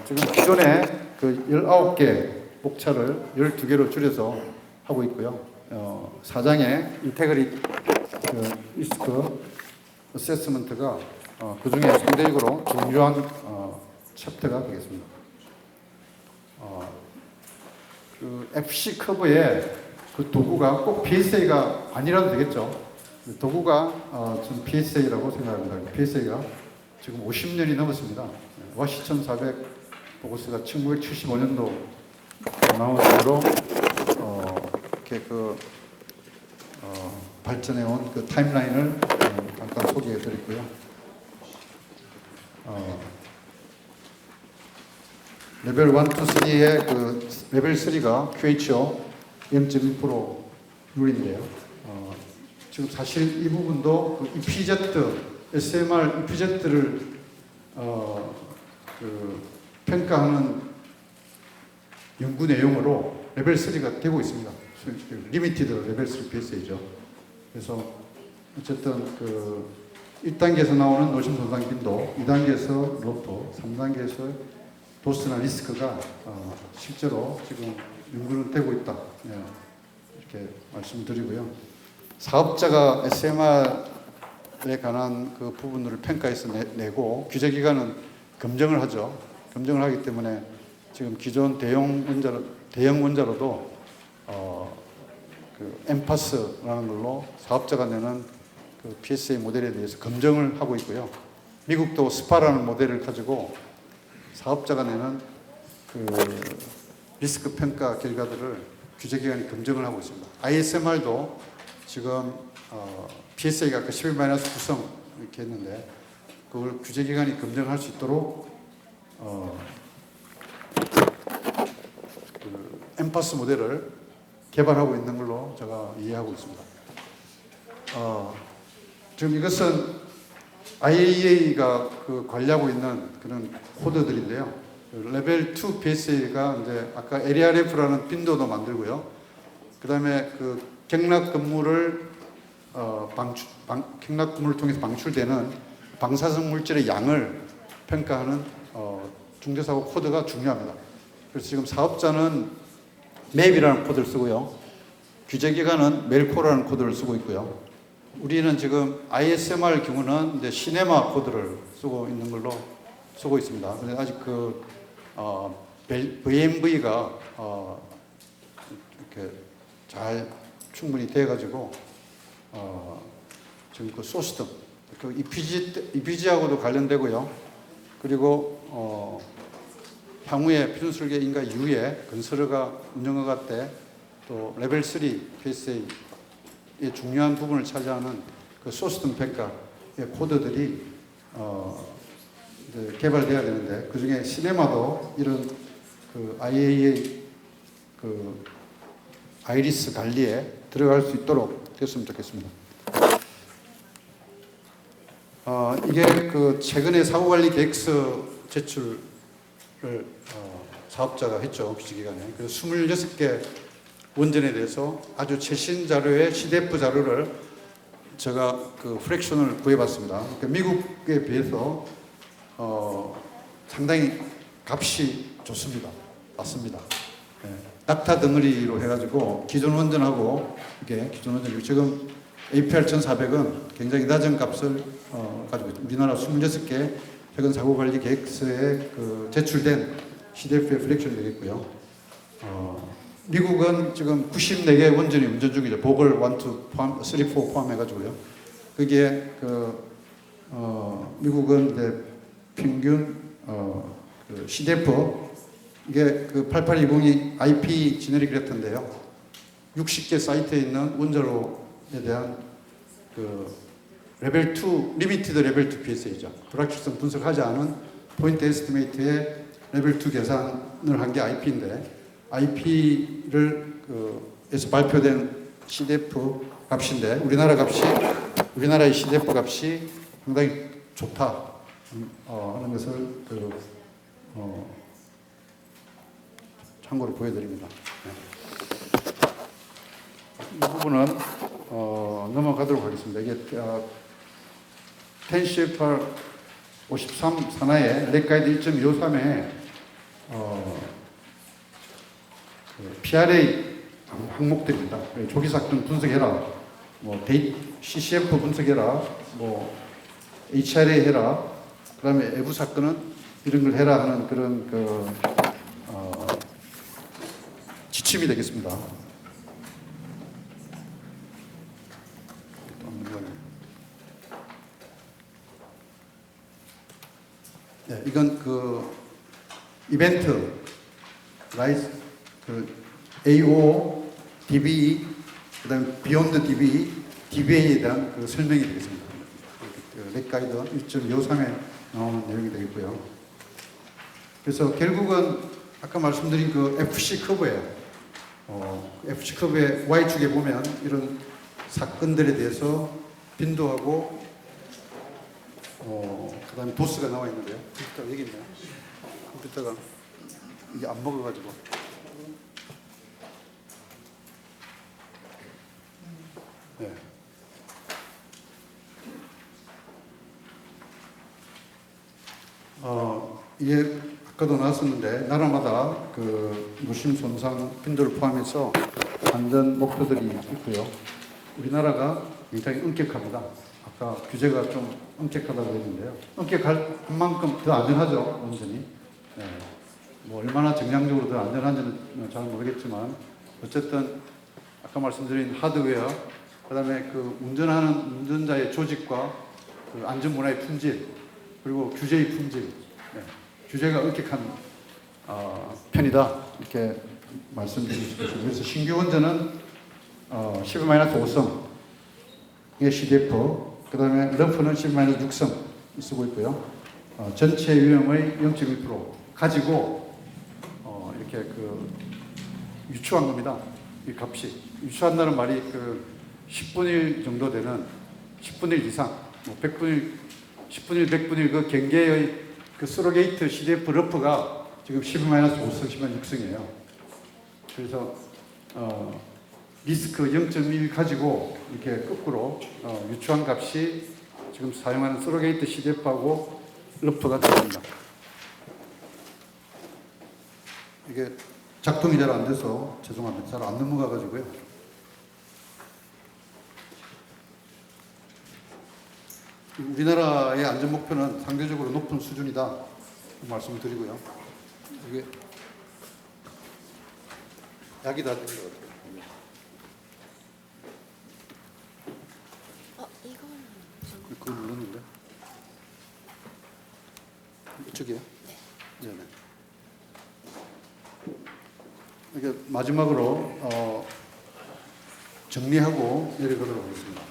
지금 기존에 그 19개 목차를 12개로 줄여서 하고 있고요. 4장의 인테그리티 리스크 어세스먼트가 그 중에 상대적으로 중요한 챕터가 되겠습니다. 그 FC 커브에 그 도구가 꼭 PSA가 아니라도 되겠죠. 도구가 좀 PSA라고 생각합니다. PSA가 지금 50년이 넘었습니다. 워시 1400 보고서가 1975년도 나온 대로 이렇게 발전해온 그 타임라인을 잠깐 소개해드렸고요. 레벨 1, 2, 3의 그 레벨 3가 QHO 0.1% 룰인데요. 지금 사실 이 부분도 그 EPZ, SMR EPZ를 그 평가하는 연구 내용으로 레벨 3가 되고 있습니다. 리미티드 레벨 3 PSA죠. 그래서 어쨌든 그 1단계에서 나오는 노심 손상 빈도, 2단계에서 로프, 3단계에서 도스나 리스크가 실제로 지금 연구는 되고 있다. 이렇게 말씀드리고요. 사업자가 SMR에 관한 그 부분을 평가해서 내고 규제기관은 검증을 하죠. 검증을 하기 때문에 지금 기존 대형 원자로도 그 엠파스라는 걸로 사업자가 내는 그 PSA 모델에 대해서 검증을 하고 있고요. 미국도 스파라는 모델을 가지고 사업자가 내는 그 리스크 평가 결과들을 규제기관이 검증을 하고 있습니다. ISMR도 지금 PSA가 아까 11-9성 이렇게 했는데 그걸 규제기관이 검증할 수 있도록 그 엠파스 모델을 개발하고 있는 걸로 제가 이해하고 있습니다. 지금 이것은 IAEA가 그 관리하고 있는 그런 코드들인데요. 레벨 2 PSA가 이제 아까 LRF라는 빈도도 만들고요. 그 다음에 그 경락 근무를 경락 근무를 통해서 방출되는 방사성 물질의 양을 평가하는 중대사고 코드가 중요합니다. 그래서 지금 사업자는 맵이라는 코드를 쓰고요. 규제기관은 멜코라는 코드를 쓰고 있고요. 우리는 지금 ISMR 경우는 이제 시네마 코드를 쓰고 있는 걸로 쓰고 있습니다. 근데 아직 그 VMV가 이렇게 잘 충분히 돼가지고 지금 그 소스등 그 EPG하고도 관련되고요. 그리고 향후에 필수설계 인가 이후에 건설허가 운영허가 때 또 레벨 3 PSA의 중요한 부분을 차지하는 그 소스 등 평가의 코드들이 이제 개발돼야 되는데 그 중에 시네마도 이런 그 IAEA 그 아이리스 관리에 들어갈 수 있도록 됐으면 좋겠습니다. 이게 그 최근에 사고관리 계획서 제출을 사업자가 했죠. 규제기간에. 그래서 26개 원전에 대해서 아주 최신 자료의 CDF 자료를 제가 그 프랙션을 구해봤습니다. 그러니까 미국에 비해서 상당히 값이 좋습니다. 맞습니다. 네. 낙타 덩어리로 해가지고 기존 원전하고 이게 기존 원전 지금 APR 1400은 굉장히 낮은 값을 가지고 있습니다. 우리나라 26개 최근 사고관리 계획서에 그 제출된 CDF의 프랙션이 되겠고요. 미국은 지금 94개 원전이 운전 중이죠. 보글 1, 2, 3, 4 포함해가지고요. 그게 미국은 이제 평균 그 CDF 이게 그 8820이 IP 지네릭 레터인데요. 60개 사이트에 있는 원자로에 대한 그 레벨 2 리미티드 레벨 2 PSA죠. 불확실성 분석하지 않은 포인트 에스티메이트의 레벨 2 계산을 한 게 IP인데 IP를 에서 발표된 CDF 값인데 우리나라의 CDF 값이 상당히 좋다 하는 것을 참고로 보여드립니다. 네. 이 부분은 넘어가도록 하겠습니다. 이게 10CFR 53 산하의 렉가이드 1.23에 PRA 항목들입니다. 조기 사건 분석해라, 뭐 CCF 분석해라, 뭐 HRA 해라, 그다음에 외부 사건은 이런 걸 해라 하는 그런 지침이 되겠습니다. 네, 이건 그 이벤트 라이스 그 AO, DBE, 그다음에 비욘드 DBE, DBA에 대한 그 설명이 되겠습니다. 그 렉가이드 1.23에 나오는 내용이 되겠고요. 그래서 결국은 아까 말씀드린 그 FC 커브예요. FC 커브의 Y축에 보면 이런 사건들에 대해서 빈도하고 그다음에 도스가 나와 있는데요. 컴퓨터가 여기 있네요. 컴퓨터가 이게 안 먹어가지고. 네. 이게 아까도 나왔었는데 나라마다 그 노심 손상 빈도를 포함해서 안전 목표들이 있고요. 우리나라가 굉장히 엄격합니다. 아까 규제가 좀 엄격하다고 했는데요. 엄격할 만큼 더 안전하죠, 원전이. 네. 뭐 얼마나 정량적으로 더 안전한지는 잘 모르겠지만 어쨌든 아까 말씀드린 하드웨어, 그다음에 그 운전하는 운전자의 조직과 그 안전 문화의 품질, 그리고 규제의 품질, 네. 규제가 엄격한 편이다 이렇게 말씀드릴 수 있습니다. 그래서 신규 원전은 10-5성 이게 CDF, 그다음에 럼프는 10-6성 쓰고 있고요. 전체 유형의 0.1% 가지고 이렇게 그 유추한 겁니다. 이 값이 유추한다는 말이 그 10분의 1 정도 되는 10분의 1 이상, 뭐 100분의 1, 10분의 1, 100분의 1 그 경계의 그 서로게이트 CDF 러프가 지금 10-5성, 10-6성이에요. 그래서 리스크 0.1 가지고 이렇게 거꾸로 유추한 값이 지금 사용하는 서로게이트 CDF하고 러프가 됩니다. 이게 작동이 잘 안 돼서 죄송합니다. 잘 안 넘어가 가지고요. 우리나라의 안전 목표는 상대적으로 높은 수준이다 말씀을 드리고요. 이게 약이 다 된 것 같아요. 그거 눌렀는데? 이쪽이요? 네. 네네. 이게 마지막으로 정리하고 내려가도록 하겠습니다.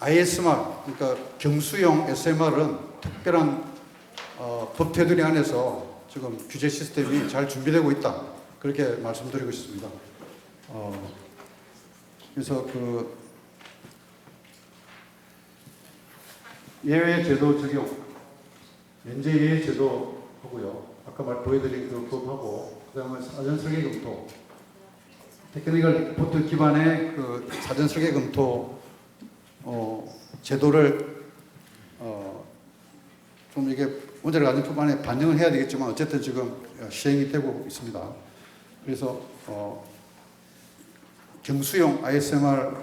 ISMR, 그러니까 경수용 SMR은 특별한 법 테두리 안에서 지금 규제 시스템이 잘 준비되고 있다. 그렇게 말씀드리고 싶습니다. 그래서 예외 제도 적용, 면제 예외 제도 하고요. 아까 보여드린 그 법하고, 그다음에 사전 설계 검토, 테크니컬 리포트 기반의 그 사전 설계 검토 제도를 좀 이게 문제를 가진 품안에 반영을 해야 되겠지만 어쨌든 지금 시행이 되고 있습니다. 그래서 경수용 ISMR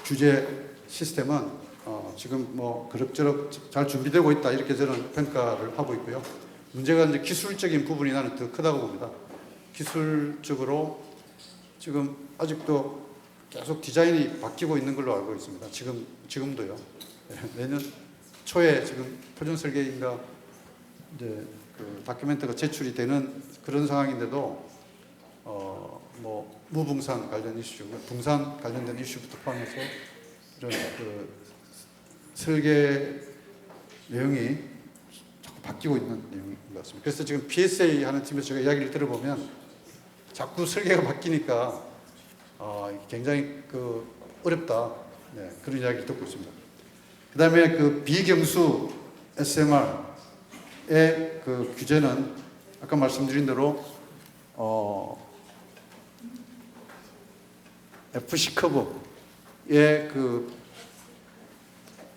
규제 시스템은 지금 뭐 그럭저럭 잘 준비되고 있다 이렇게 저는 평가를 하고 있고요. 문제가 이제 기술적인 부분이 나는 더 크다고 봅니다. 기술적으로 지금 아직도 계속 디자인이 바뀌고 있는 걸로 알고 있습니다. 지금도요. 내년 초에 지금 표준 설계인가 이제 그 다큐멘터가 제출이 되는 그런 상황인데도 뭐 무붕산 관련 이슈, 붕산 관련된 이슈부터 포함해서 이런 그 설계 내용이 자꾸 바뀌고 있는 내용인 것 같습니다. 그래서 지금 PSA 하는 팀에서 제가 이야기를 들어보면 자꾸 설계가 바뀌니까 굉장히 그 어렵다. 네, 그런 이야기를 듣고 있습니다. 그 다음에 그 비경수 SMR의 그 규제는 아까 말씀드린 대로 FC 커브의 그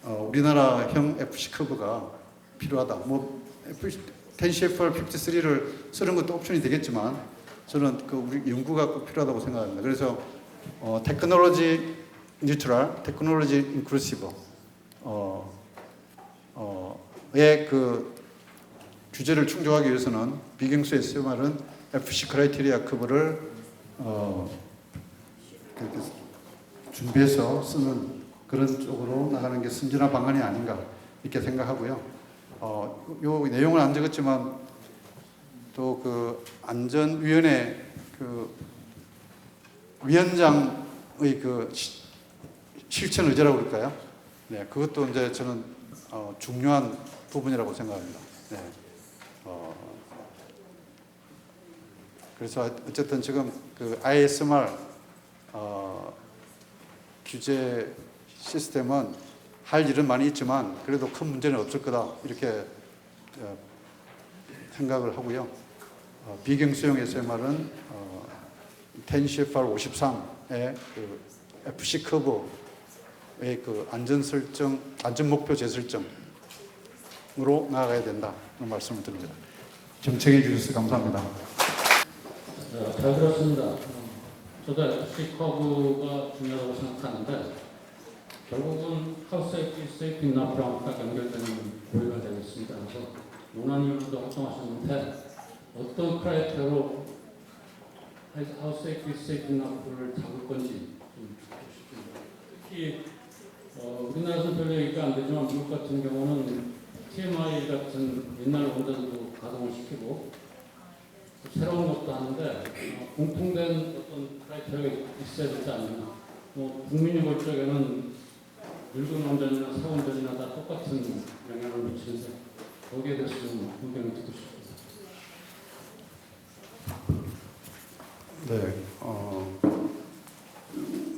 우리나라형 FC 커브가 필요하다. 뭐10CFR 53를 쓰는 것도 옵션이 되겠지만 저는 그 우리 연구가 꼭 필요하다고 생각합니다. 그래서 테크놀로지 뉴트럴, 테크놀로지 인클루시브 의 그 규제를 충족하기 위해서는 비경수 SMR은 FC 크라이테리아 커브를 그렇게 준비해서 쓰는 그런 쪽으로 나가는 게 순진한 방안이 아닌가 이렇게 생각하고요. 요 내용을 안 적었지만 또 그 안전위원회 그 위원장의 그 실천 의제라고 그럴까요? 네, 그것도 이제 저는 중요한 부분이라고 생각합니다. 네. 그래서 어쨌든 지금 그 ISMR 규제 시스템은 할 일은 많이 있지만 그래도 큰 문제는 없을 거다 이렇게 생각을 하고요. 비경수용 SMR은 10CFR 53의 그 FC 커브의 그 안전 설정, 안전 목표 재설정으로 나아가야 된다 그런 말씀을 드립니다. 정책해 주셔서 감사합니다. 잘 들었습니다. 저도 FC 커브가 중요하다고 생각하는데 결국은 하우스 세이프티나 브라운과 연결되는 고리가 되겠습니다. 그래서 논란위원도 활동하셨는데 어떤 크라이테리아로 하우스 세이프티나 불을 잡을 건지 좀 듣고 싶습니다. 특히 우리나라에서는 별 얘기가 안 되지만 미국 같은 경우는 TMI 같은 옛날 원전도 가동을 시키고 새로운 것도 하는데 공통된 어떤 크라이테리아가 있어야 되지 않나. 국민이 볼 적에는 늙은 원전이나 새 원전이나 다 똑같은 영향을 미치는데 거기에 대해서 좀 의견을 듣고 싶습니다. 네,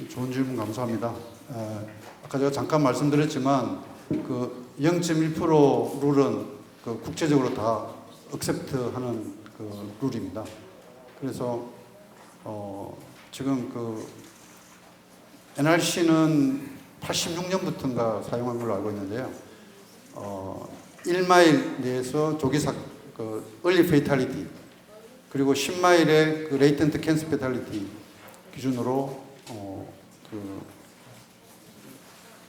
좋은 질문 감사합니다. 아까 제가 잠깐 말씀드렸지만 그 0.1% 룰은 그 국제적으로 다 억셉트하는 그 룰입니다. 그래서 지금 그 NRC는 86년부터인가 사용한 걸로 알고 있는데요. 1마일 내에서 조기사 그 early fatality 그리고 10마일의 그 latent cancer fatality 기준으로 뭐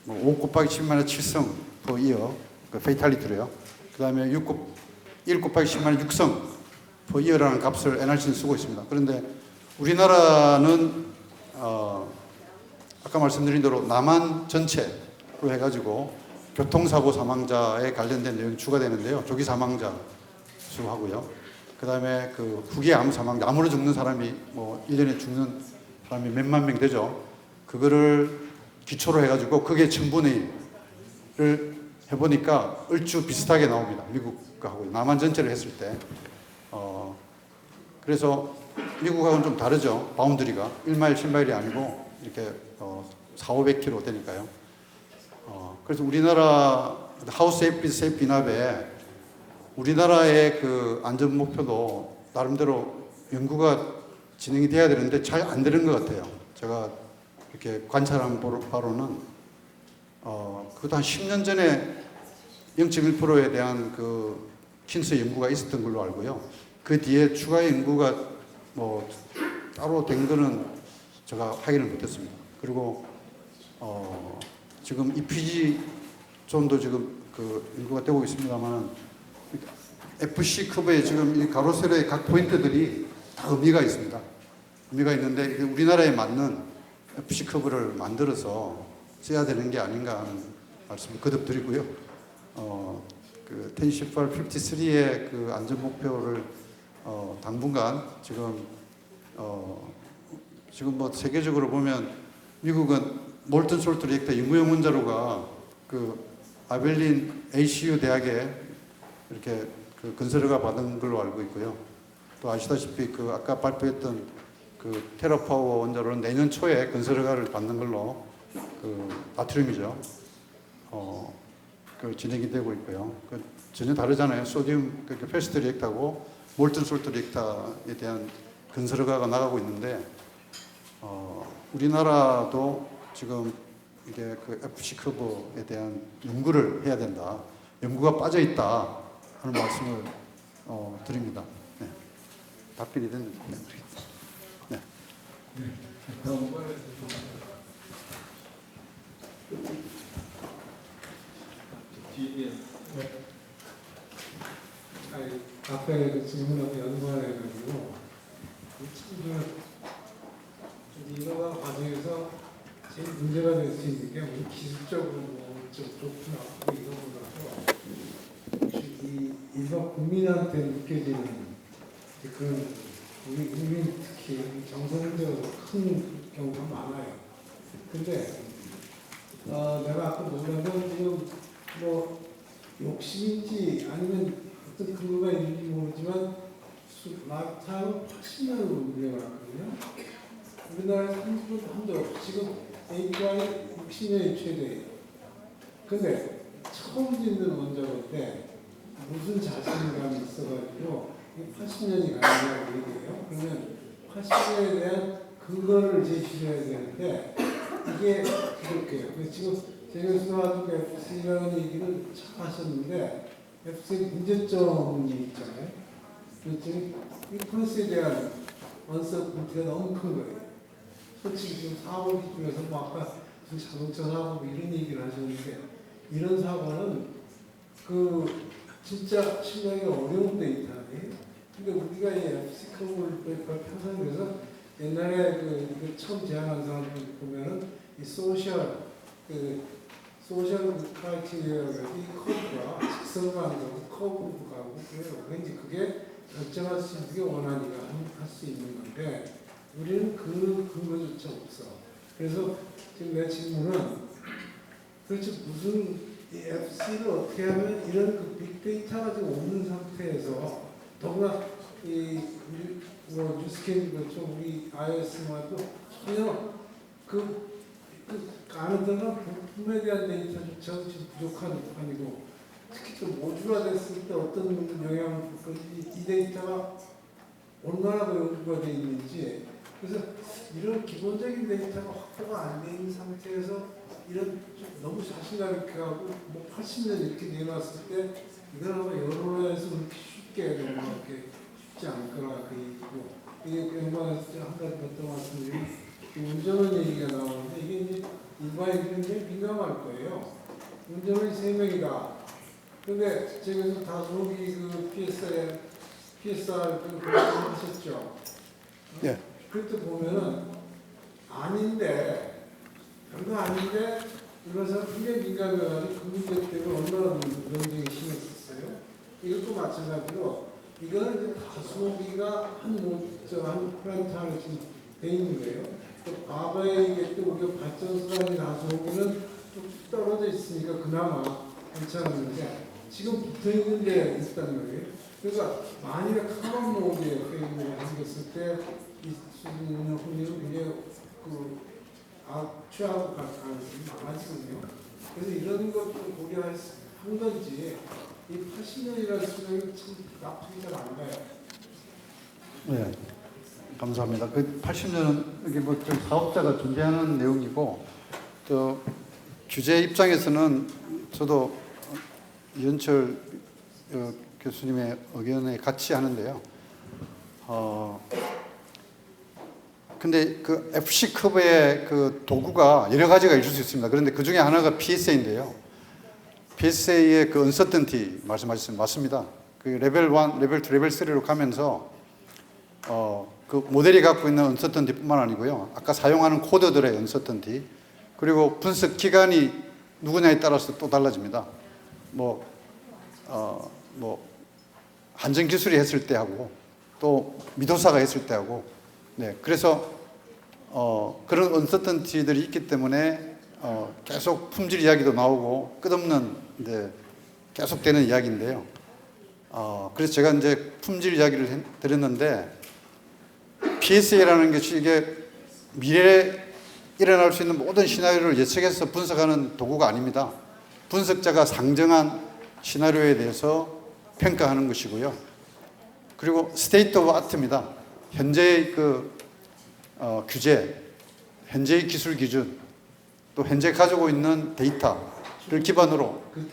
5 곱하기 10만의 7성 per year 그 fatality로요. 그 다음에 1 곱하기 10만의 6성 per year라는 값을 NRC는 쓰고 있습니다. 그런데 우리나라는 아까 말씀드린 대로 남한 전체로 해가지고 교통사고 사망자에 관련된 내용이 추가되는데요. 조기 사망자 수하고요. 그 다음에 그 후기 암 사망자, 암으로 죽는 사람이 뭐 1년에 죽는 사람이 몇만 명 되죠. 그거를 기초로 해가지고 그게 1000분의 1을 해보니까 얼추 비슷하게 나옵니다. 미국하고 남한 전체를 했을 때. 그래서 미국하고는 좀 다르죠. 바운드리가 1마일, 10마일이 아니고 이렇게 400, 500km 되니까요. 그래서 우리나라 하우스 세이프 세이프 인압에 우리나라의 그 안전 목표도 나름대로 연구가 진행이 돼야 되는데 잘 안 되는 것 같아요. 제가 이렇게 관찰한 바로는 그것도 한 10년 전에 0.1%에 대한 그 킨스 연구가 있었던 걸로 알고요. 그 뒤에 추가 연구가 뭐 따로 된 거는 제가 확인을 못했습니다. 그리고 지금 EPG 존도 지금 그 연구가 되고 있습니다만 FC 커브에 지금 이 가로 세로의 각 포인트들이 다 의미가 있습니다. 의미가 있는데 우리나라에 맞는 FC 커브를 만들어서 써야 되는 게 아닌가 하는 말씀을 거듭 드리고요. 그 10.53의 그 안전 목표를 당분간 지금 뭐 세계적으로 보면 미국은 몰튼 솔트 리액터 연구용 원자로가 그 아벨린 ACU 대학에 이렇게 그 건설허가 받은 걸로 알고 있고요. 또 아시다시피 그 아까 발표했던 그 테라파워 원자로는 내년 초에 건설허가를 받는 걸로 그 나트륨이죠. 그 진행이 되고 있고요. 그 전혀 다르잖아요. 소디움 그 패스트 리액터하고 몰튼 솔트 리액터에 대한 건설허가가 나가고 있는데 우리나라도 지금 이게 그 FC 커브에 대한 연구를 해야 된다. 연구가 빠져 있다 하는 말씀을 드립니다. 네. 답변이 됐는데. 네. 앞에 질문하고 연관해가지고 인허가 과정에서 제일 문제가 될 수 있는 게 우리 기술적으로 좀 좋구나 이거보다도 이 일반 국민한테 느껴지는 그런 우리 국민 특히 정서문제가 큰 경우가 많아요. 근데 내가 아까 놀란 건 지금 뭐 욕심인지 아니면 어떤 근거가 있는지 모르지만 라이프타임은 80년으로 물려놨거든요. 우리나라에서 한도 없이 지금 API 60년이 최대예요. 근데 처음 짓는 원자로인데 무슨 자신감이 있어가지고 80년이 가느냐고 얘기해요. 그러면 80년에 대한 근거를 제시해야 되는데 이게 부족해요. 그래서 지금 제 교수님하고 FC라는 얘기를 참 하셨는데 FC 문제점이 있잖아요. 지금 이 코너스에 대한 언서분티가 너무 큰 거예요. 솔직히 지금 사고 기준에서 뭐 아까 자동차 사고 이런 얘기를 하셨는데 이런 사고는 그 진짜 실력이 어려운 데이터 아니에요? 근데 우리가 이 FC 커브를 편성해서 옛날에 그 처음 제안한 사람들 보면은 이 소셜 크라이테리아가 이 커브가 직선으로 가는 거고 커브로 가고 그래서 왠지 그게 결정할 수 있는 게 원한이가 할 수 있는 건데 우리는 그 근거조차 없어. 그래서 지금 내 질문은 도대체 무슨 이 FC를 어떻게 하면 이런 그 빅데이터가 지금 없는 상태에서 더구나 이 우리 뭐 뉴스캔 그렇죠 우리 iOS만도 전혀 그 아는 데는 부품에 대한 데이터조차 지금 부족한 판이고 특히 또 모듈화 됐을 때 어떤 영향을 줄 건지 이 데이터가 얼마나 연구가 되어 있는지 그래서 이런 기본적인 데이터가 확보가 안 돼 있는 상태에서 이런 너무 자신감 있게 하고 뭐 80년 이렇게 내놨을 때 이걸 아마 여론에서 그렇게 쉽게 이렇게 쉽지 않거나 그 얘기고 이게 연관해서 한 가지 더 말씀드리면 운전원 얘기가 나오는데 이게 이제 일반인들은 굉장히 민감할 거예요. 운전원이 3명이다. 근데 제가 다소기 그 PSR 그 하셨죠. 예. 그때 보면은 아닌데 별거 아닌데 이래서 굉장히 민감해가지고 그 문제 때문에 얼마나 논쟁이 심했었어요. 이것도 마찬가지로 이거는 이제 다소기가 한 프라이트 안에 지금 돼 있는 거예요. 또 과거에 이게 또 우리가 발전소라는 다소기는 좀 떨어져 있으니까 그나마 괜찮았는데 지금 붙어 있는 데 있다는 거예요. 그러니까 만일에 카본 모드에 페인을 생겼을 때 이 수준의 확률은 굉장히 취하고 갈 가능성이 많아지거든요. 그래서 이런 것도 고려할 한 건지 이 80년이라는 수명이 참 납득이 잘 안 가요. 네, 감사합니다. 그 80년은 이게 뭐좀 사업자가 존재하는 내용이고, 또 규제 입장에서는 저도 이현철 교수님의 의견에 같이 하는데요. 근데 그 FC 커브의 그 도구가 여러 가지가 있을 수 있습니다. 그런데 그 중에 하나가 PSA인데요. PSA의 그 uncertainty 말씀하셨습니다. 맞습니다. 그 레벨 1, 레벨 2, 레벨 3로 가면서 그 모델이 갖고 있는 uncertainty뿐만 아니고요. 아까 사용하는 코드들의 uncertainty, 그리고 분석 기간이 누구냐에 따라서 또 달라집니다. 뭐 한정 기술이 했을 때 하고 또 미도사가 했을 때 하고, 네, 그래서 그런 uncertainty들이 있기 때문에 계속 품질 이야기도 나오고 끝없는 이제 계속되는 이야기인데요. 그래서 제가 이제 품질 이야기를 드렸는데, PSA라는 것이 이게 미래에 일어날 수 있는 모든 시나리오를 예측해서 분석하는 도구가 아닙니다. 분석자가 상정한 시나리오에 대해서 평가하는 것이고요. 그리고 스테이트 오브 아트입니다. 현재의 그 규제, 현재의 기술 기준, 또 현재 가지고 있는 데이터를 기반으로 그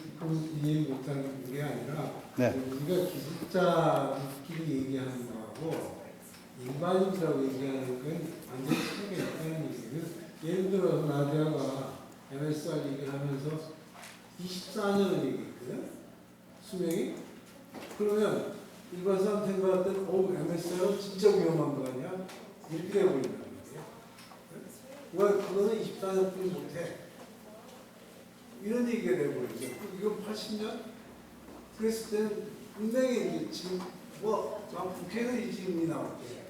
이해 못하는 게 아니라 네. 우리가 기술자들끼리 얘기하는 거하고 일반인들하고 얘기하는 건 완전히 차이가 있다는 얘기는, 예를 들어서 나디아가 MSR 얘기를 하면서 24년을 얘기했거든, 수명이. 그러면 일반 사람 생각할 때는 MSR은 진짜 위험한 거 아니야? 이렇게 돼버린단 말이야. 왜 그거는 24년뿐이 못해? 이런 얘기가 돼버리죠. 이거 80년? 그랬을 때는 분명히 이제 지금 국회의원이 지금이 나올게.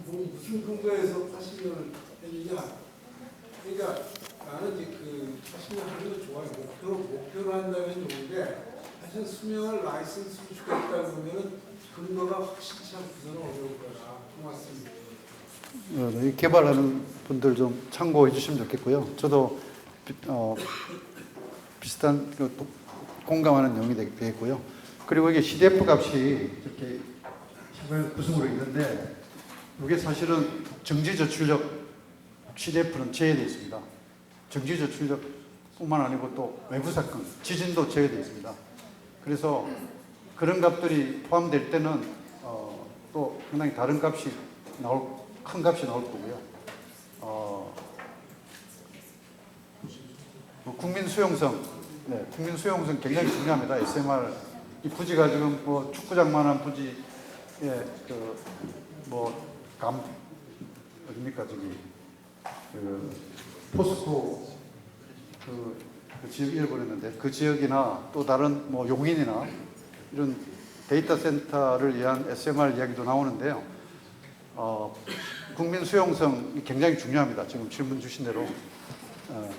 무슨 근거에서 80년을 했느냐? 그러니까 나는 이제 그 80년 하는 거 좋아요. 목표로 한다면 좋은데, 사실 수명을 라이센스로 주겠다 그러면은 근거가 확실치 않고서는 어려울 거라. 고맙습니다. 이 개발하는 분들 좀 참고해 주시면 좋겠고요. 저도 비슷한 공감하는 내용이 되겠고요. 그리고 이게 CDF 값이 이렇게 구성으로 있는데, 이게 사실은 정지저출력 CDF는 제외되어 있습니다. 정지저출력뿐만 아니고 또 외부 사건, 지진도 제외되어 있습니다. 그래서 그런 값들이 포함될 때는 또 상당히 다른 값이 큰 값이 나올 거고요. 국민 수용성, 네, 국민 수용성 굉장히 중요합니다. SMR 이 부지가 지금 뭐 축구장만한 부지에 어딥니까 저기 포스코 그 지역 잃어버렸는데, 그 지역이나 또 다른 뭐 용인이나 이런 데이터 센터를 위한 SMR 이야기도 나오는데요. 국민 수용성이 굉장히 중요합니다. 지금 질문 주신 대로.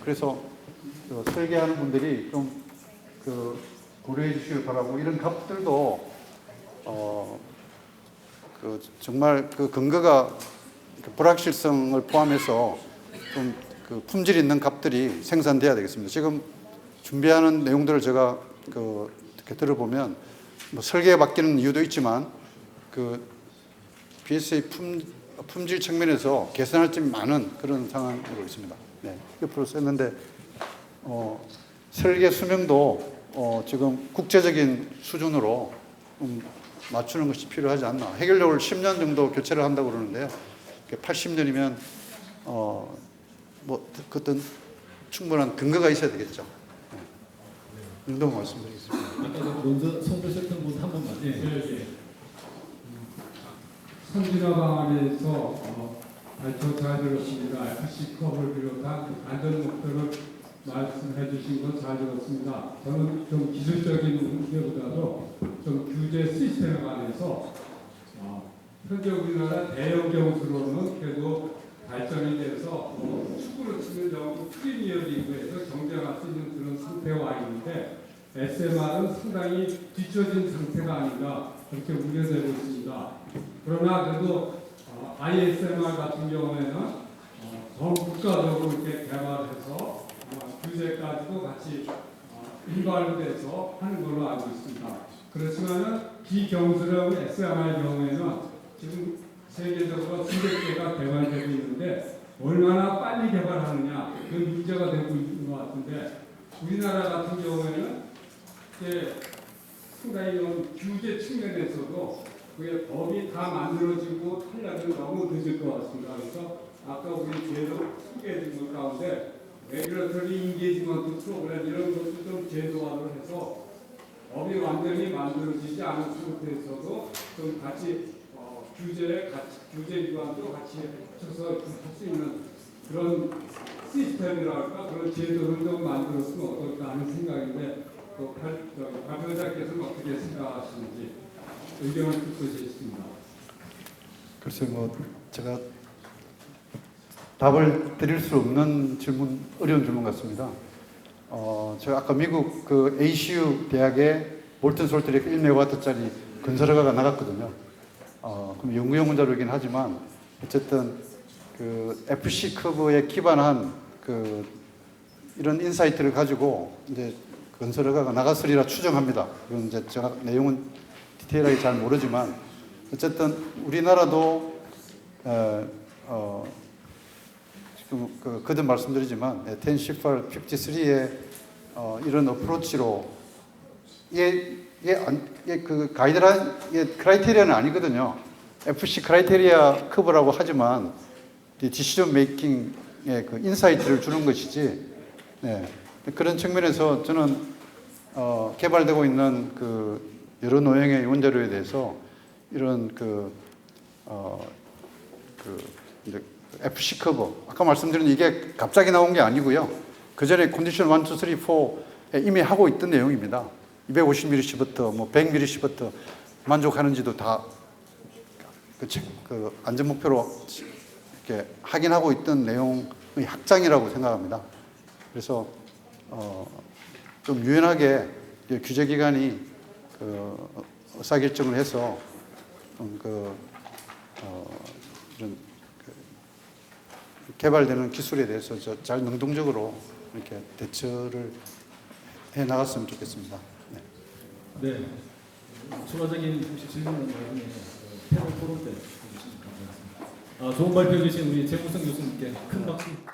그래서 설계하는 분들이 좀 고려해 주시길 바라고, 이런 값들도 정말 그 근거가 불확실성을 포함해서 좀 그 품질 있는 값들이 생산돼야 되겠습니다. 지금 준비하는 내용들을 제가 이렇게 들어보면 뭐 설계가 바뀌는 이유도 있지만 그 PSA 품질 측면에서 개선할 점이 많은 그런 상황으로 있습니다. 네, 옆으로 썼는데 설계 수명도 지금 국제적인 수준으로 맞추는 것이 필요하지 않나. 해결력을 10년 정도 교체를 한다고 그러는데요. 80년이면 뭐 어떤 충분한 근거가 있어야 되겠죠. 네. 이 정도 말씀드리겠습니다. 아까 먼저 손 드셨던 분 한 번만. 예. 선진화 방안에서 발표 잘 들었습니다. FC컵을 비롯한 안전 목표를 말씀해 주신 건 잘 들었습니다. 저는 좀 기술적인 문제보다도 좀 규제 시스템에 관해서 현재 우리나라 대형 경수로는 그래도 발전이 돼서 축구로 치면 영국 프리미어 리그에서 경쟁할 수 있는 그런 상태에 와 있는데, SMR은 상당히 뒤처진 상태가 아닌가 그렇게 우려되고 있습니다. 그러나 그래도 ISMR 같은 경우에는 전 국가적으로 이렇게 개발해서 규제까지도 같이 일괄로 돼서 하는 걸로 알고 있습니다. 그렇지만은 비경수령 SMR 경우에는 지금 세계적으로 수백 개가 개발되고 있는데 얼마나 빨리 개발하느냐 그 문제가 되고 있는 것 같은데 우리나라 같은 경우에는 이제 상당히 이런 규제 측면에서도 그게 법이 다 만들어지고 탄력은 너무 늦을 것 같습니다. 그래서 아까 우리 제도 소개해 준 것 가운데 레귤러터리 인게이지먼트 프로그램 이런 것도 좀 제도화를 해서 법이 완전히 만들어지지 않은 상태에서도 좀 같이 규제 기관도 같이 합쳐서 할 수 있는 그런 시스템이랄까 그런 제도를 좀 만들었으면 어떨까 하는 생각인데 또 발표자께서는 어떻게 생각하시는지 의견을 듣고 싶습니다. 글쎄 뭐 제가 답을 드릴 수 없는 질문, 어려운 질문 같습니다. 제가 아까 미국 그 ACU 대학에 몰튼 솔트레이크 1메가와트짜리 건설허가가 나갔거든요. 그럼 연구용 원자로이긴 하지만 어쨌든 그 FC 커브에 기반한 그 이런 인사이트를 가지고 이제 건설허가가 나갔으리라 추정합니다. 그건 이제 제가 내용은 디테일하게 잘 모르지만 어쨌든 우리나라도 지금 거듭 말씀드리지만 10CFR 53의 이런 어프로치로 그 가이드라인, 크라이테리아는 아니거든요. FC 크라이테리아 커브라고 하지만 디시전 메이킹의 그 인사이트를 주는 것이지. 네. 그런 측면에서 저는 개발되고 있는 그 여러 노형의 원자료에 대해서 이런 이제 FC 커브, 아까 말씀드린 이게 갑자기 나온 게 아니고요. 그 전에 컨디션 1, 2, 3, 4에 이미 하고 있던 내용입니다. 250mC부터 뭐 100mC부터 만족하는지도 다 그 안전 목표로 이렇게 확인하고 있던 내용의 확장이라고 생각합니다. 그래서 좀 유연하게 규제기관이 의사결정을 해서 이런 개발되는 기술에 대해서 잘 능동적으로 이렇게 대처를 해 나갔으면 좋겠습니다. 네. 네. 추가적인 혹시 질문은 나중에 패널 토론 때 해주시면 감사하겠습니다. 좋은 발표 해주신 우리 재무성 교수님께 큰 박수.